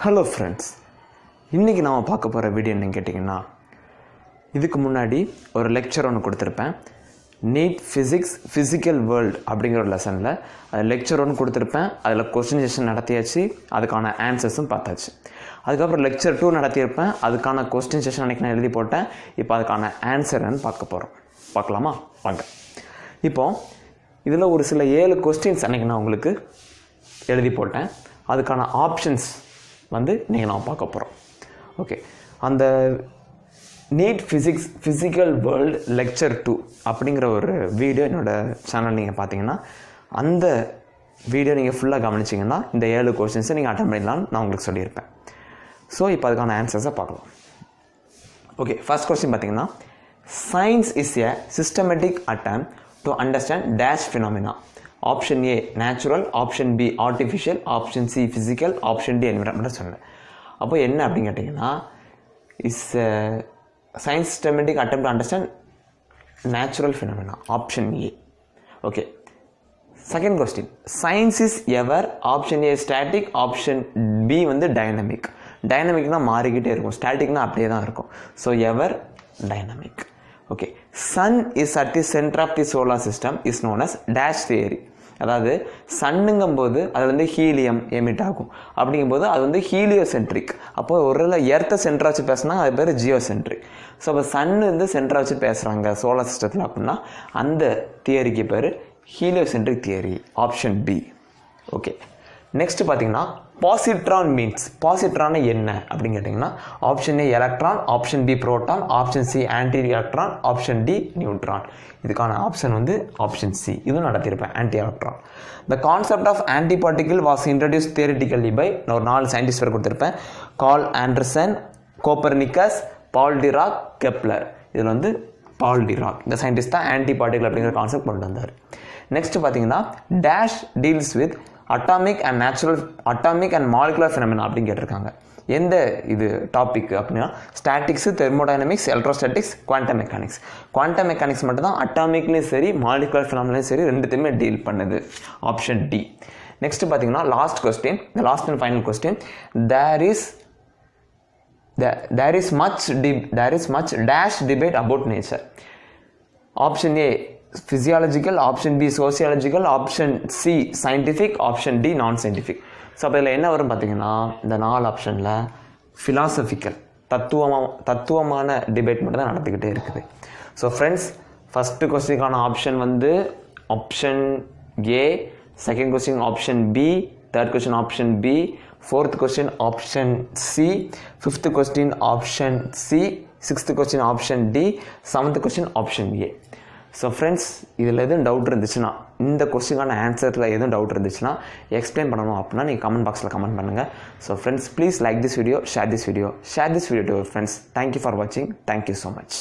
Hello friends, இன்றைக்கி நாம் பார்க்க போகிற வீடியோ என்னன்னு கேட்டிங்கன்னா, இதுக்கு முன்னாடி ஒரு லெக்சர் ஒன்று கொடுத்துருப்பேன். நீட் ஃபிசிக்கல் வேர்ல்டு அப்படிங்கிற ஒரு லெசனில் அது லெக்சர் ஒன்று கொடுத்துருப்பேன். அதில் கொஸ்டின் செஷன் நடத்தியாச்சு, அதுக்கான ஆன்சர்ஸும் பார்த்தாச்சு. அதுக்கப்புறம் லெக்சர் 2 நடத்தியிருப்பேன். அதுக்கான கொஸ்டின் செஷன் அன்றைக்கி நான் எழுதி போட்டேன். இப்போ அதுக்கான ஆன்சர்னு பார்க்கலாமா? வாங்க. இப்போது இதில் ஒரு சில 7 கொஸ்டின்ஸ் அன்றைக்கி நான் உங்களுக்கு எழுதி போட்டேன். அதுக்கான ஆப்ஷன்ஸ் நீங்கள் நான் பார்க்க போகிறோம். ஓகே, அந்த நீட் ஃபிசிக்கல் வேர்ல்டு லெக்சர் 2 அப்படிங்கிற ஒரு வீடியோ என்னோடய சேனல் நீங்கள் பார்த்தீங்கன்னா, அந்த வீடியோ நீங்கள் ஃபுல்லாக கவனிச்சிங்கன்னா இந்த 7 கொஸ்டின்ஸை நீங்கள் அட்டன் பண்ணிடலாம்னு நான் உங்களுக்கு சொல்லியிருப்பேன். ஸோ இப்போ அதுக்கான ஆன்சர்ஸை பார்க்கலாம். ஓகே, ஃபர்ஸ்ட் கொஸ்டின் பார்த்தீங்கன்னா, science is a systematic attempt to understand dash phenomena. Option A natural, option B artificial, option C physical, option D environment சொன்னேன். அப்போ என்ன அப்படின்னு கேட்டிங்கன்னா, is science systematic attempt to understand natural phenomena, option A. Okay, second question, science is ever, option A static, option B dynamic. டைனமிக்னால் மாறிக்கிட்டே இருக்கும், ஸ்டாட்டிக்னால் அப்படியே தான் இருக்கும். So ever dynamic. Okay, sun is at the centre of the solar system is known as dash theory. அதாவது சன்னுங்கும்போது அது ஹீலியம் எமிட் ஆகும். அப்படிங்கும்போது அது ஹீலியோசென்ட்ரிக். அப்போது ஒரு எர்த்தை சென்டராக வச்சு பேசுனா அது பேர் ஜியோசென்ட்ரிக். ஸோ அப்போ சன்னு சென்டராக வச்சு பேசுகிறாங்க சோலார் சிஸ்டத்தில் அப்படின்னா அந்த தியரிக்கு பேர் heliocentric theory, option B. Okay, next பார்த்தீங்கன்னா, பாசிட்ரான் மீன்ஸ். பாசிட்ரான் என்ன அப்படின்னு கேட்டிங்கன்னா, option A electron, option B proton, option C anti electron, option D neutron. இதுக்கான ஆப்ஷன் ஆப்ஷன் சி. இதுவும் நடத்தியிருப்பேன், anti electron. The concept of anti particle was introduce theoretically by, நான் ஒரு 4 scientist பேர் கொடுத்துருப்பேன். Carl Anderson, Copernicus, Paul Dirac, Kepler. இதில் Paul Dirac இந்த scientist தான் ஆன்டி பார்ட்டிகிள் அப்படிங்கிற கான்செப்ட் கொண்டு வந்தார். நெக்ஸ்ட் பார்த்தீங்கன்னா, dash deals with atomic and molecular phenomena அப்படின்னு கேட்டிருக்காங்க. எந்த இது டாபிக் அப்படின்னா, statics, thermodynamics, electrostatics, quantum mechanics. Quantum mechanics மட்டும் தான் அட்டாமிக்லேயும் சரி மாலிகுலர் ஃபினாமினாலையும் சரி ரெண்டுத்தையுமே டீல் பண்ணுது, ஆப்ஷன் டி. நெக்ஸ்ட் பார்த்தீங்கன்னா, last question, the last and final question, there is much dash debate about nature. Option A physiological, option B sociological, option C scientific, option D non-scientific. So அப்போ இதில் என்ன வரும் பார்த்தீங்கன்னா, இந்த 4 ஆப்ஷனில் philosophical தத்துவமான debate மட்டும் தான் நடந்துக்கிட்டே இருக்குது. ஸோ ஃப்ரெண்ட்ஸ், ஃபஸ்ட்டு கொஸ்டினுக்கான option option A, second question option B, third question option B, fourth question option C, fifth question option C, sixth question option D, seventh question option A. So friends, இதில் எதுவும் doubt இருந்துச்சுன்னா, இந்த கொஸ்டினுக்கான ஆன்சரில் எதுவும் doubt இருந்துச்சுன்னா explain பண்ணணும் அப்படின்னா நீங்கள் comment பாக்ஸில் கமெண்ட் பண்ணுங்கள். So friends, please like this video, share this video to your friends. Thank you for வாட்சிங். Thank you so much.